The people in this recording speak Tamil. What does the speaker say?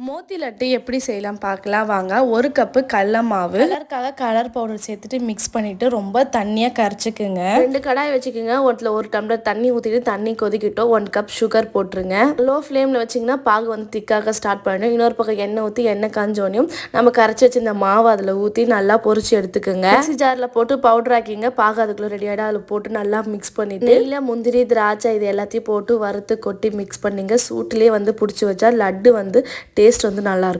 மோத்தி லட்டு எப்படி செய்யலாம் பார்க்கலாம் வாங்க. 1 கப்பு கடல மாவு, கலருக்காக கலர் பவுடர் சேர்த்துட்டு மிக்ஸ் பண்ணிவிட்டு ரொம்ப தண்ணியாக கரைச்சிக்குங்க. 2 கடாய் வச்சுக்கோங்க. ஒருத்தில் 1 டம்ளர் தண்ணி ஊற்றிட்டு தண்ணி கொதிக்கிட்டோம். 1 கப் சுகர் போட்டுருங்க. லோ ஃப்ளேமில் வச்சிங்கன்னா பாகு வந்து திக்காக ஸ்டார்ட் பண்ணிடும். இன்னொரு பக்கம் எண்ணெய் ஊற்றி எண்ணெய் காஞ்சோனையும் நம்ம கரைச்சி வச்சு இந்த மாவு அதில் ஊற்றி நல்லா பொரிச்சு எடுத்துக்கோங்க. மிக்ஸி ஜாரில் போட்டு பவுடர் ஆக்கிங்க. பாகு அதுக்குள்ளே ரெடி ஆகிடும். அதில் போட்டு நல்லா மிக்ஸ் பண்ணிவிட்டு நெய்யில் முந்திரி திராட்சை இது எல்லாத்தையும் போட்டு வறுத்து கொட்டி மிக்ஸ் பண்ணிங்க. சூட்டிலே வந்து பிடிச்சி வச்சா லட்டு வந்து டேஸ்ட் வந்து நல்லாயிருக்கும்.